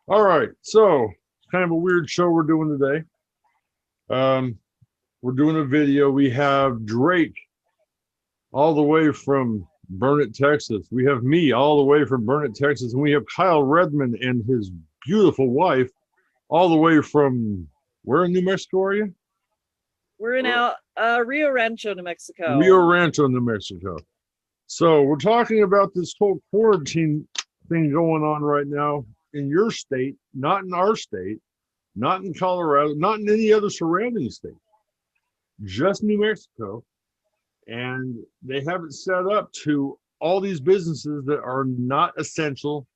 All right, so it's kind of a weird show we're doing today. Um, we're doing a video. We have Drake all the way from Burnet, Texas. We have me all the way from Burnet, Texas, and we have Kyle Redman and his beautiful wife all the way from where in New Mexico are you? We're in Rio Rancho, New Rio Mexico. Rancho, New Mexico. So we're talking about this whole quarantine thing going on right now in your state, not in our state, not in Colorado, not in any other surrounding state, just New Mexico. And they have it set up to all these businesses that are not essential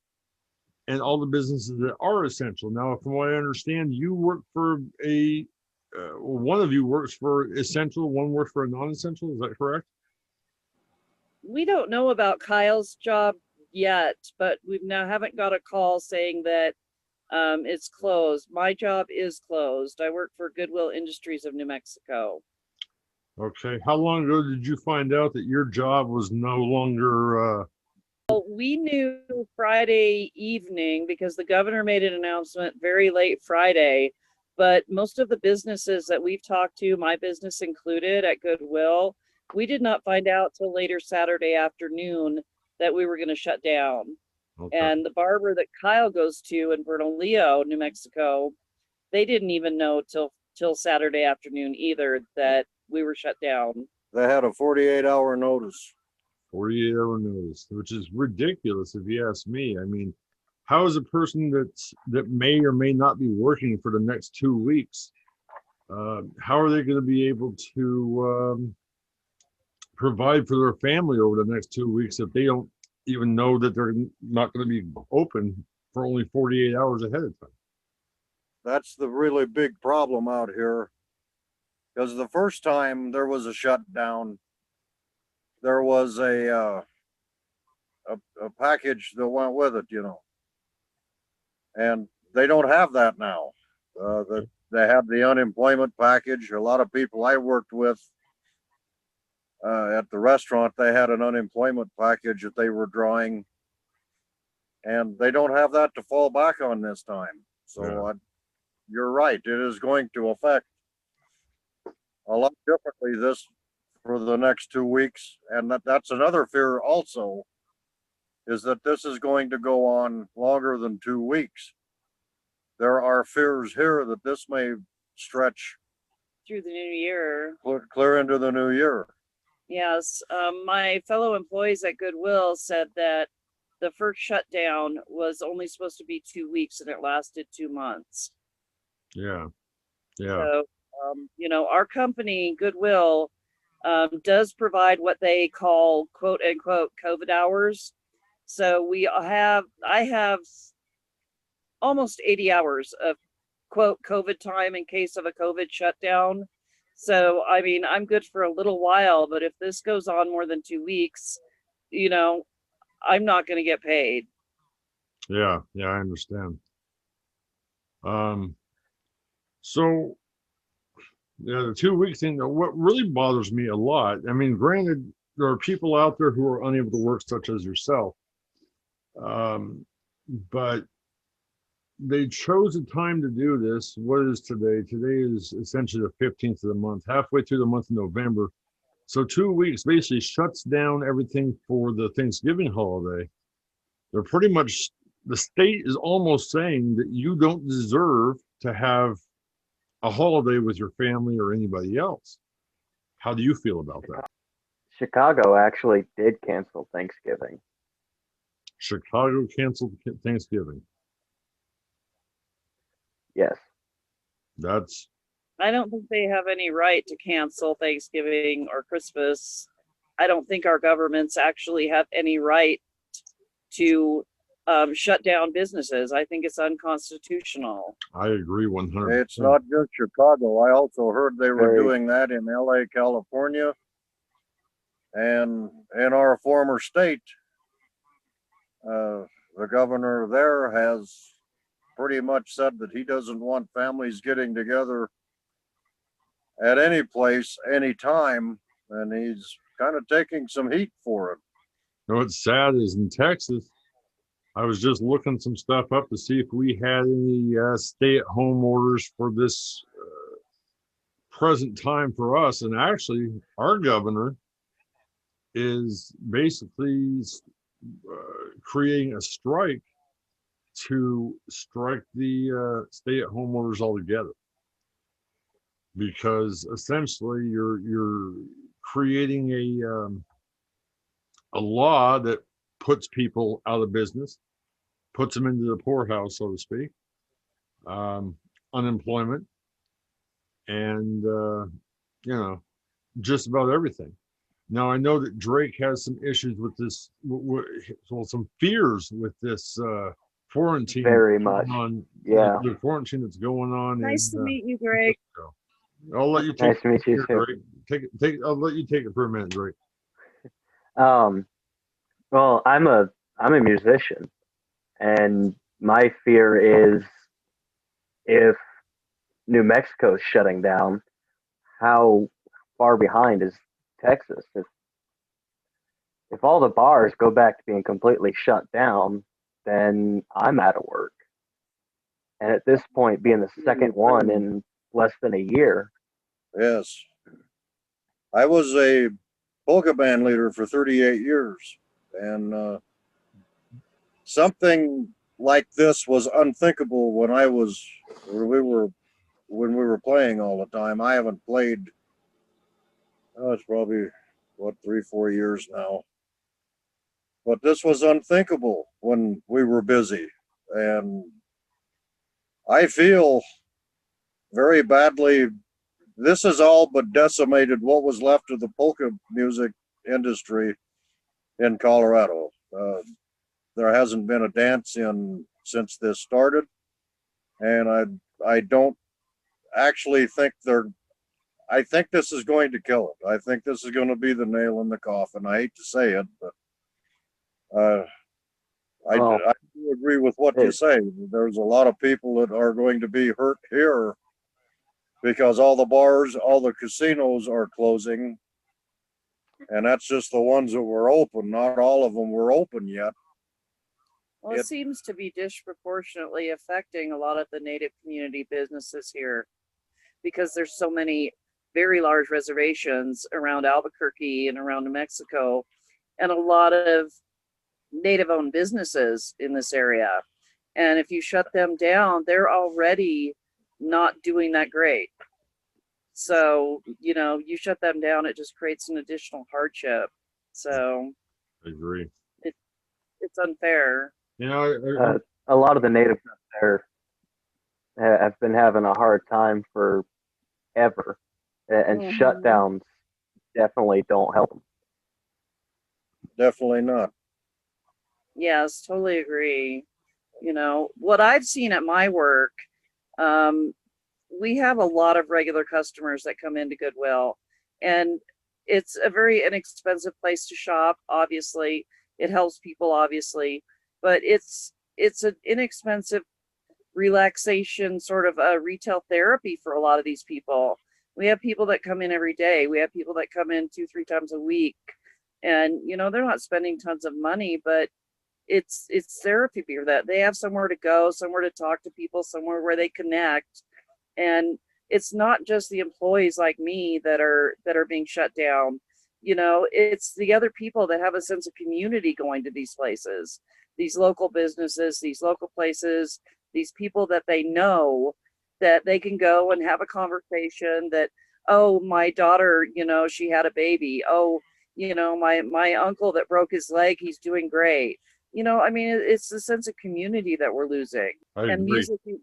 and all the businesses that are essential. Now, from what I understand, you work for one of you works for essential, one works for a non-essential. Is that correct? We don't know about Kyle's job yet, but we now haven't got a call saying that it's closed. My job is closed. I work for Goodwill Industries of New Mexico. Okay. How long ago did you find out that your job was no longer? Well, we knew Friday evening because the governor made an announcement very late Friday. But most of the businesses that we've talked to, my business included at Goodwill, we did not find out till later Saturday afternoon that we were going to shut down. Okay. And the barber that Kyle goes to in Bernalillo, New Mexico, they didn't even know till Saturday afternoon either that we were shut down. They had a 48-hour notice. 48-hour notice, which is ridiculous if you ask me. I mean, how is a person that may or may not be working for the next 2 weeks? How are they going to be able to provide for their family over the next 2 weeks if they don't even know that they're not going to be open for only 48 hours ahead of time? That's the really big problem out here. Because the first time there was a shutdown, there was a package that went with it, and they don't have that now. They have the unemployment package. A lot of people I worked with at the restaurant, they had an unemployment package that they were drawing, and they don't have that to fall back on this time. So Yeah. you're right. It is going to affect a lot differently this for the next 2 weeks, and that's another fear also, is that this is going to go on longer than 2 weeks. There are fears here that this may stretch Through the new year. clear into the new year. Yes, my fellow employees at Goodwill said that the first shutdown was only supposed to be 2 weeks and it lasted 2 months. Yeah. Yeah. So, our company, Goodwill, does provide what they call quote unquote COVID hours. So I have almost 80 hours of quote COVID time in case of a COVID shutdown. So, I mean, I'm good for a little while, but if this goes on more than 2 weeks, you know, I'm not going to get paid. Yeah. Yeah. I understand. Um, so yeah, the 2 week thing, what really bothers me a lot, I mean, granted, there are people out there who are unable to work, such as yourself. Um, but they chose a time to do this. What is today? Today is essentially the 15th of the month, halfway through the month of November. So 2 weeks basically shuts down everything for the Thanksgiving holiday. They're pretty much, the state is almost saying that you don't deserve to have a holiday with your family or anybody else. How do you feel about that? Chicago actually did cancel Thanksgiving. Chicago canceled Thanksgiving. Yes. That's I don't think they have any right to cancel Thanksgiving or Christmas. I don't think our governments actually have any right to shut down businesses. I think it's unconstitutional. I agree It's 100%. not just Chicago. I also heard they were Very. doing that in LA, California, and in our former state. The governor there has pretty much said that he doesn't want families getting together at any place, anytime, and he's kind of taking some heat for it. You know what's sad is in Texas, I was just looking some stuff up to see if we had any stay-at-home orders for this present time for us. And actually, our governor is basically creating a strike to strike the stay-at-home orders altogether, because essentially you're creating a law that puts people out of business, puts them into the poorhouse, so to speak, unemployment, and just about everything. Now I know that Drake has some issues with this, well, some fears with this quarantine. Very much. Yeah. The quarantine that's going on. Nice to meet you, Greg. I'll let you take Nice to meet you too. Drake. I'll let you take it for a minute, Drake. Well, I'm a musician, and my fear is if New Mexico's shutting down, how far behind is Texas? If all the bars go back to being completely shut down, then I'm out of work. And at this point, being the second one in less than a year. Yes. I was a polka band leader for 38 years, and something like this was unthinkable when we were playing all the time. I haven't played, it's probably, 3-4 years now. But this was unthinkable when we were busy. And I feel very badly. This has all but decimated what was left of the polka music industry in Colorado. There hasn't been a dance since this started, and I don't actually think I think this is going to kill it. I think this is going to be the nail in the coffin. I hate to say it, but I do agree with what you say. There's a lot of people that are going to be hurt here because all the bars, all the casinos are closing, and that's just the ones that were open. Not all of them were open yet. Well, it seems to be disproportionately affecting a lot of the Native community businesses here because there's so many very large reservations around Albuquerque and around New Mexico, and a lot of Native-owned businesses in this area. And if you shut them down, they're already not doing that great. So, you shut them down, it just creates an additional hardship. So I agree. It's unfair. I A lot of the natives up there have been having a hard time forever, and shutdowns definitely don't help them. Definitely not. Yes, totally agree. What I've seen at my work, we have a lot of regular customers that come into Goodwill, and it's a very inexpensive place to shop. Obviously, it helps people, obviously, but it's an inexpensive relaxation, sort of a retail therapy for a lot of these people. We have people that come in every day. We have people that come in 2-3 times a week, and they're not spending tons of money, but it's therapy for that. They have somewhere to go, somewhere to talk to people, somewhere where they connect. And it's not just the employees like me that are being shut down. It's the other people that have a sense of community going to these places, these local businesses, these local places, these people that they know, that they can go and have a conversation that, oh, my daughter, she had a baby. Oh, my uncle that broke his leg, he's doing great. It's the sense of community that we're losing. And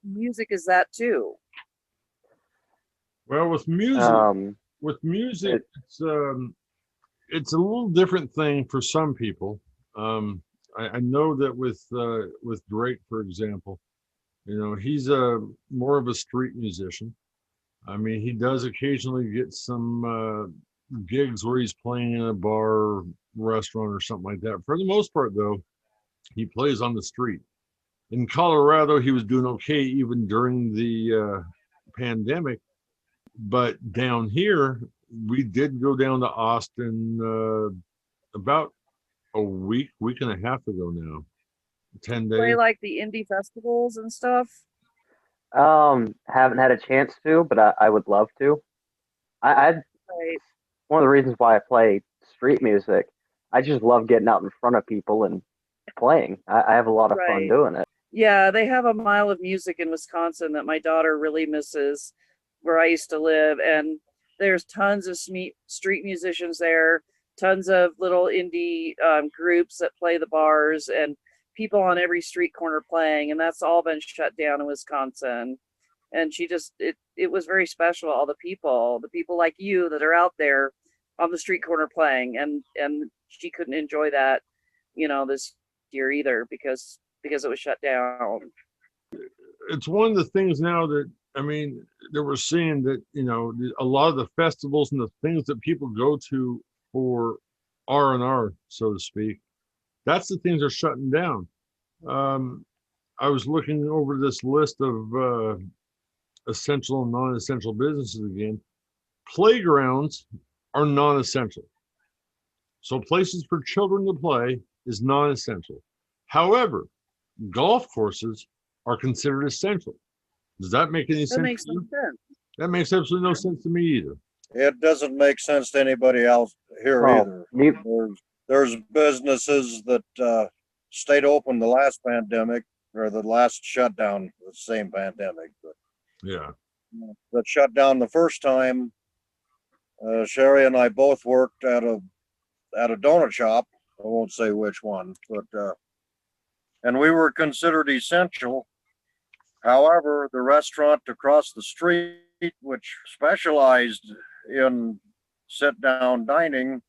music is that too. Well, with music, it's a little different thing for some people. I know that with Drake, for example, he's more of a street musician. I mean, he does occasionally get some gigs where he's playing in a bar, restaurant, or something like that. For the most part, though, he plays on the street. In Colorado, he was doing okay even during the pandemic. But down here, we did go down to Austin about a week and a half ago now. 10 Play days? like the indie festivals and stuff. Haven't had a chance to, but I would love to. I Right, one of the reasons why I play street music. I just love getting out in front of people and playing. I have a lot of fun right. doing it. Yeah, they have a mile of music in Wisconsin that my daughter really misses where I used to live. And there's tons of street musicians there, tons of little indie groups that play the bars, and people on every street corner playing. And that's all been shut down in Wisconsin. And it was very special. All the people like you that are out there on the street corner playing. And she couldn't enjoy that, this year either because it was shut down. It's one of the things now that, I mean, that we're seeing that, a lot of the festivals and the things that people go to for R&R, so to speak, that's the things are shutting down. I was looking over this list of essential and non-essential businesses again. Playgrounds are non-essential. So places for children to play is non-essential. However, golf courses are considered essential. Does that make any That sense makes to no you? sense. That makes absolutely no sense to me either. It doesn't make sense to anybody else here Well, either. There's businesses that stayed open the last pandemic or the last shutdown, the same pandemic, but Yeah. that shut down the first time. Sherri and I both worked at a donut shop. I won't say which one, but and we were considered essential. However, the restaurant across the street, which specialized in sit down dining,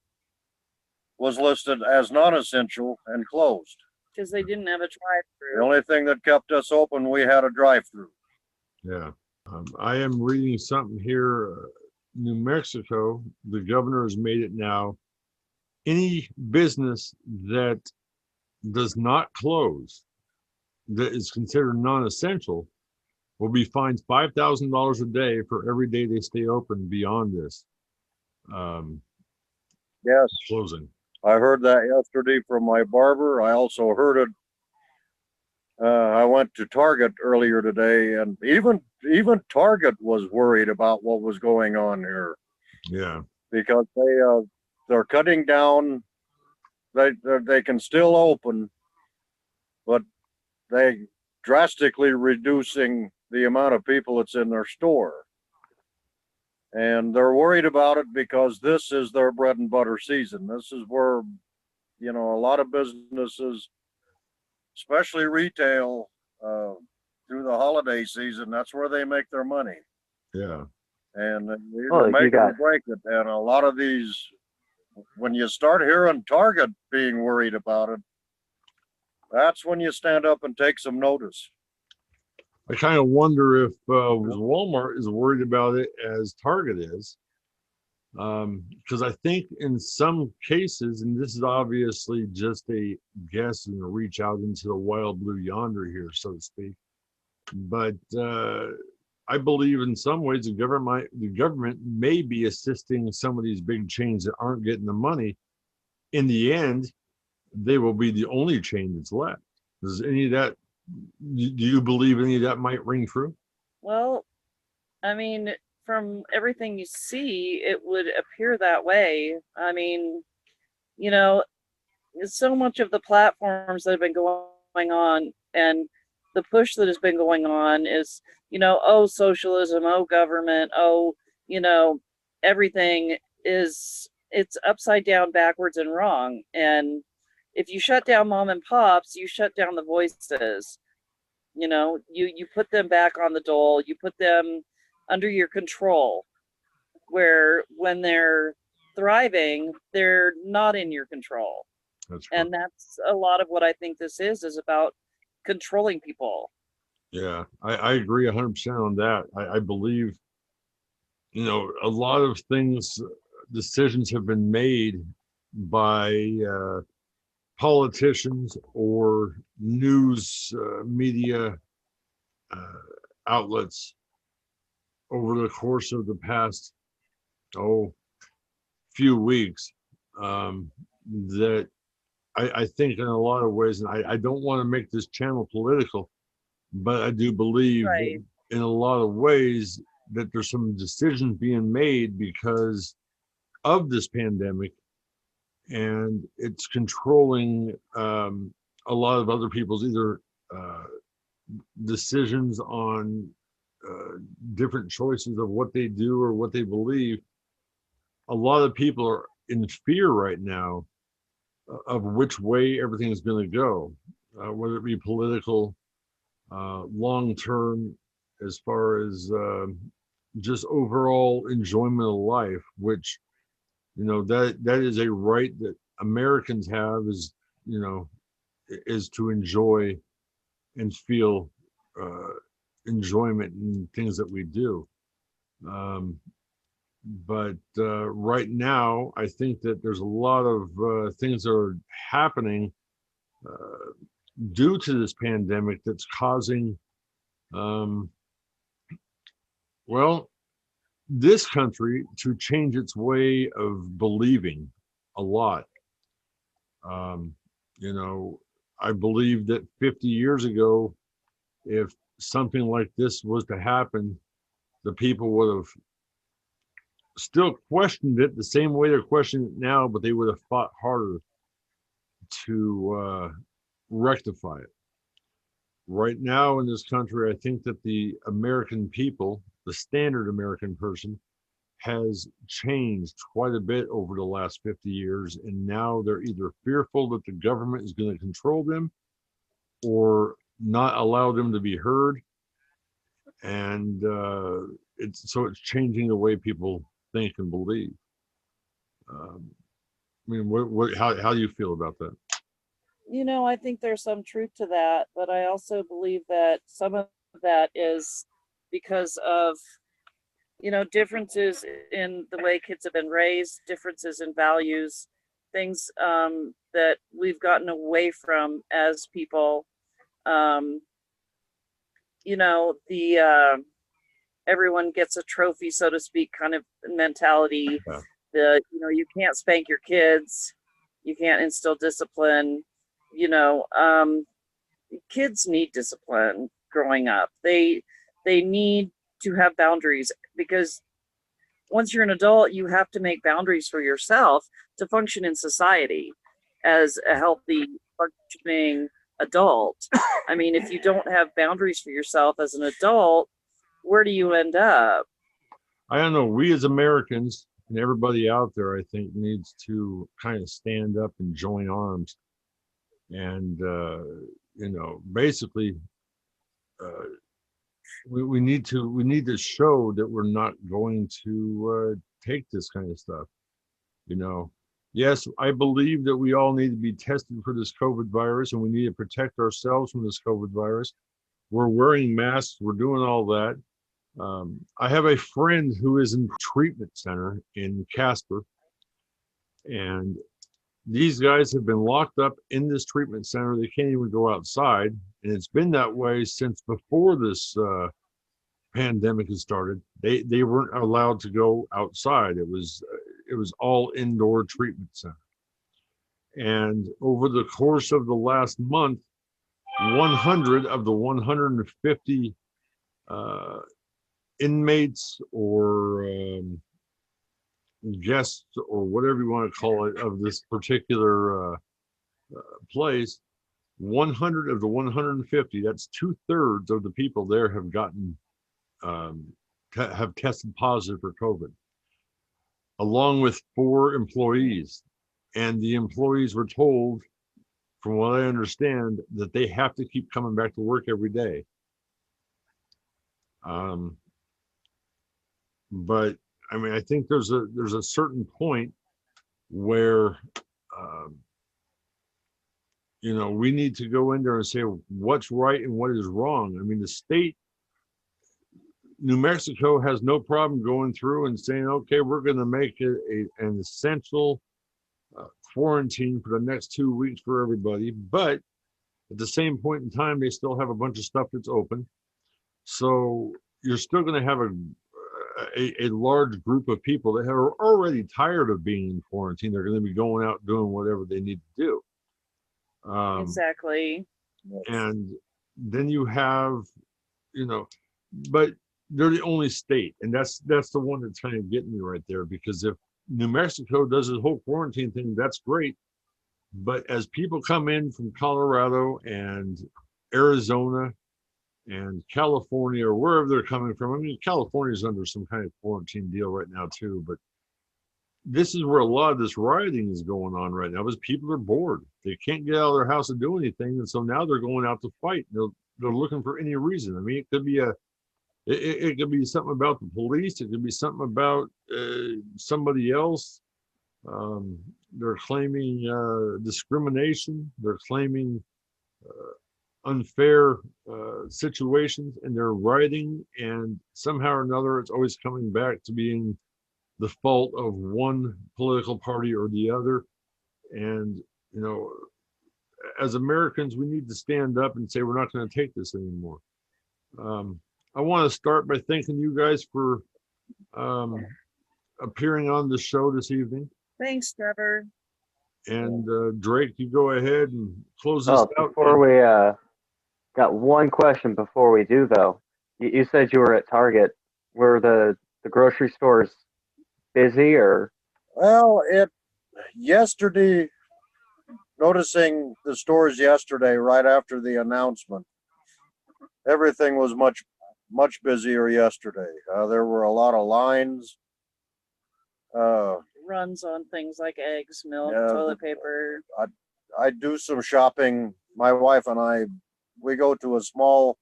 was listed as non-essential and closed. Because they didn't have a drive The through. only thing that kept us open, we had a drive-through. Yeah. I am reading something here. New Mexico, the governor has made it now. Any business that does not close, that is considered non-essential, will be fined $5,000 a day for every day they stay open beyond this Yes, closing. I heard that yesterday from my barber. I also heard it. I went to Target earlier today, and even Target was worried about what was going on here Yeah. because they're cutting down. They can still open, but they drastically reducing the amount of people that's in their store. And they're worried about it because this is their bread and butter season. This is where, a lot of businesses, especially retail, through the holiday season, that's where they make their money. Yeah. And Well, either make you it got or break it. And a lot of these, when you start hearing Target being worried about it, that's when you stand up and take some notice. I kind of wonder if Walmart is worried about it as Target is. Because I think in some cases, and this is obviously just a guess and a reach out into the wild blue yonder here, so to speak. But I believe in some ways the government may be assisting some of these big chains that aren't getting the money. In the end, they will be the only chain that's left. Does any of that? Do you believe any of that might ring true? Well, I mean, from everything you see, it would appear that way. I mean, you know, so much of the platforms that have been going on and the push that has been going on is, oh, socialism, oh, government, oh, you know, everything it's upside down, backwards, and wrong. And if you shut down mom and pops, you shut down the voices. You put them back on the dole, you put them under your control, where when they're thriving, they're not in your control. That's And that's a lot of what I think this is about controlling people. Yeah, I agree 100% on that. I believe, a lot of things, decisions have been made by politicians or news media uh, outlets over the course of the past, few weeks that I think in a lot of ways, and I don't want to make this channel political, but I do believe Right. in a lot of ways that there's some decisions being made because of this pandemic, and it's controlling a lot of other people's either decisions on different choices of what they do or what they believe. A lot of people are in fear right now of which way everything is going to go, whether it be political, long term, as far as just overall enjoyment of life, which, you know, that is a right that Americans have, is, you know, is to enjoy and feel enjoyment in things that we do. Um, but right now, I think that there's a lot of things that are happening due to this pandemic that's causing, um, well, this country to change its way of believing a lot. Um, you know, I believe that 50 years ago, if something like this was to happen, the people would have still questioned it the same way they're questioning it now, but they would have fought harder to rectify it. Right now in this country, I think that the American people, the standard American person, has changed quite a bit over the last 50 years. And now they're either fearful that the government is going to control them or not allow them to be heard. And it's changing the way people think and believe. I mean, how do you feel about that? You know, I think there's some truth to that, but I also believe that some of that is because of, you know, differences in the way kids have been raised, differences in values, things that we've gotten away from as people. Um, you know, the everyone gets a trophy, so to speak, kind of mentality. Yeah. You know, you can't spank your kids, you can't instill discipline. You know, kids need discipline growing up. They need to have boundaries, because once you're an adult, you have to make boundaries for yourself to function in society as a healthy, functioning adult. I mean, if you don't have boundaries for yourself as an adult, where do you end up? I don't know. We as Americans and everybody out there, I think, needs to kind of stand up and join arms, and you know, basically, uh, we need to show that we're not going to take this kind of stuff. You know, yes, I believe that we all need to be tested for this COVID virus, and we need to protect ourselves from this COVID virus. We're wearing masks. We're doing all that. I have a friend who is in treatment center in Casper, and these guys have been locked up in this treatment center. They can't even go outside, and it's been that way since before this pandemic has started. They weren't allowed to go outside. It was all indoor treatment center. And over the course of the last month, 100 of the 150 inmates or guests or whatever you want to call it of this particular place, 100 of the 150, that's 2/3 of the people there have gotten have tested positive for COVID, along with 4 employees. And the employees were told, from what I understand, that they have to keep coming back to work every day. But I mean, I think there's a certain point where you know, we need to go in there and say what's right and what is wrong. I mean, the state, New Mexico, has no problem going through and saying, okay, we're going to make it an essential quarantine for the next 2 weeks for everybody. But at the same point in time, they still have a bunch of stuff that's open. So you're still going to have a large group of people that are already tired of being in quarantine. They're going to be going out doing whatever they need to do. Exactly. And then you have, you know, but they're the only state, and that's the one that's kind of getting me right there, because if New Mexico does this whole quarantine thing, that's great. But as people come in from Colorado and Arizona and California, or wherever they're coming from, I mean, California's under some kind of quarantine deal right now too, but this is where a lot of this rioting is going on right now, because people are bored. They can't get out of their house and do anything, and so now they're going out to fight. They're looking for any reason. I mean, it could be it could be something about the police. It could be something about somebody else. They're claiming discrimination. They're claiming unfair situations, and they're rioting. And somehow or another, it's always coming back to being the fault of one political party or the other. And, you know, as Americans, we need to stand up and say, we're not going to take this anymore. I want to start by thanking you guys for appearing on the show this evening. Thanks, Trevor. And Drake, you go ahead and close this out. Before we got one question before we do though. You said you were at Target. Were the grocery stores busy or? Well, yesterday, noticing the stores yesterday right after the announcement, everything was much busier yesterday. There were a lot of lines. Runs on things like eggs, milk, Yeah, toilet paper. I do some shopping. My wife and I, we go to a small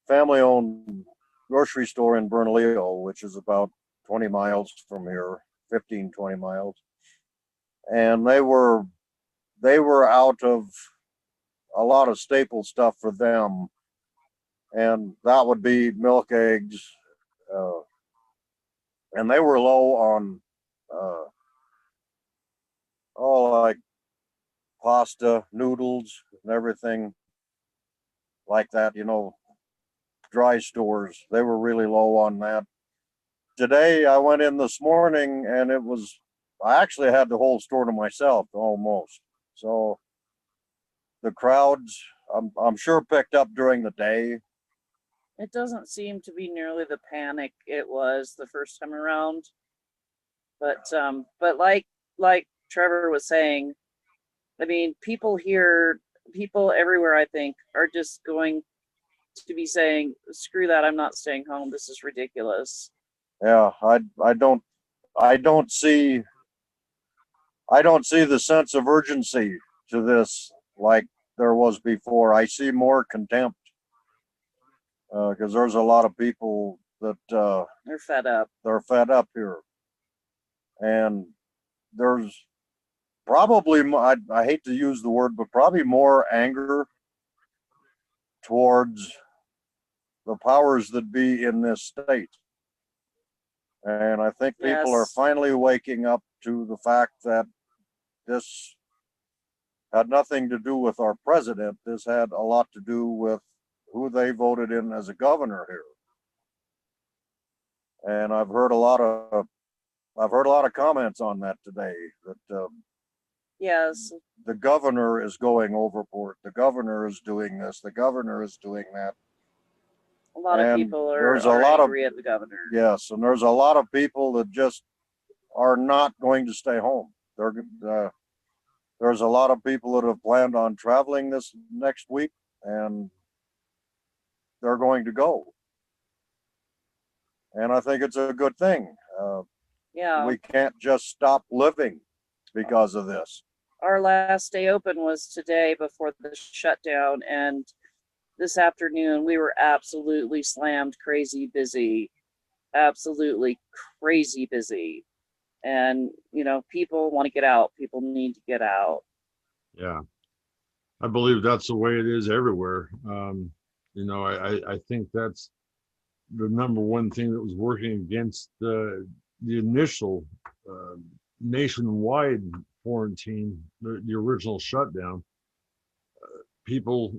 family-owned grocery store in Bernalillo, which is about 20 miles from here, 15, 20 miles. And they were out of a lot of staple stuff for them. And that would be milk, eggs, and they were low on like pasta, noodles, and everything like that, you know, dry stores. They were really low on that. Today, I went in this morning and I actually had the whole store to myself almost. So the crowds, I'm sure picked up during the day. It doesn't seem to be nearly the panic it was the first time around. But like Trevor was saying, I mean, people everywhere, I think, are just going to be saying, screw that, I'm not staying home. This is ridiculous. Yeah, I don't see the sense of urgency to this like there was before. I see more contempt because there's a lot of people that they're fed up. They're fed up here, and there's probably, I hate to use the word, but probably more anger towards the powers that be in this state. And I think people are finally waking up to the fact that this had nothing to do with our president. This had a lot to do with who they voted in as a governor here. And I've heard a lot of comments on that today, that yes, the governor is going overboard. The governor is doing this. The governor is doing that. A lot of people are angry at the governor. Yes, and there's a lot of people that just are not going to stay home. There's a lot of people that have planned on traveling this next week, and they're going to go. And I think it's a good thing. Yeah. We can't just stop living because of this. Our last day open was today before the shutdown, and this afternoon we were absolutely slammed crazy busy. Absolutely crazy busy. And, you know, people want to get out. People need to get out. Yeah. I believe that's the way it is everywhere. You know, I think that's the number one thing that was working against the initial nationwide quarantine, the original shutdown. People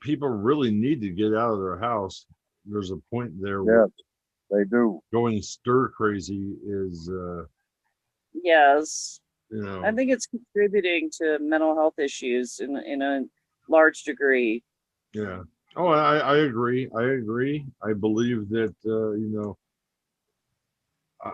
really need to get out of their house. There's a point there where they do. Going stir crazy is yes, you know. I think it's contributing to mental health issues in a large degree. Yeah. Oh, I agree. I agree. I believe that, you know,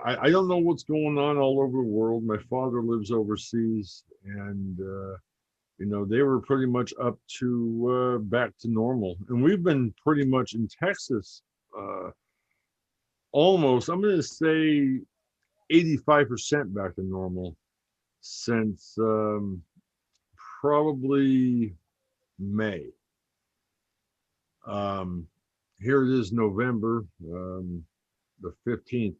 I don't know what's going on all over the world. My father lives overseas, and, you know, they were pretty much up to back to normal. And we've been pretty much in Texas, almost, I'm going to say 85% back to normal since probably May. Here it is November, the 15th.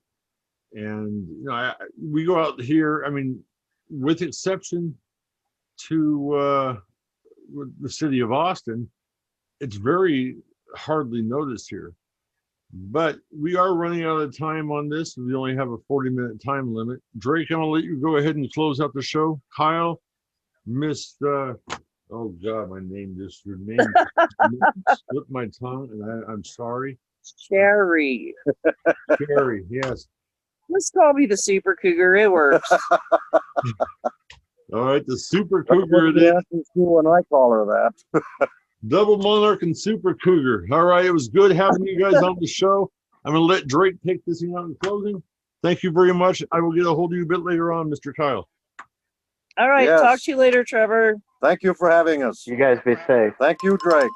And you know, we go out here, I mean, with exception to the city of Austin, it's very hardly noticed here. But we are running out of time on this. We only have a 40-minute time limit. Drake, I'm gonna let you go ahead and close out the show. Kyle, Miss oh God, my name just your name slipped my tongue, and I'm sorry. Sherri. Sherri, yes. Just call me the Super Cougar. It works. All right, the Super Cougar it is. Yeah, when I call her that. Double Monarch and Super Cougar. All right, it was good having you guys on the show. I'm going to let Drake take this thing out in closing. Thank you very much. I will get a hold of you a bit later on, Mr. Kyle. All right. Yes. Talk to you later, Trevor. Thank you for having us. You guys be safe. Thank you, Drake.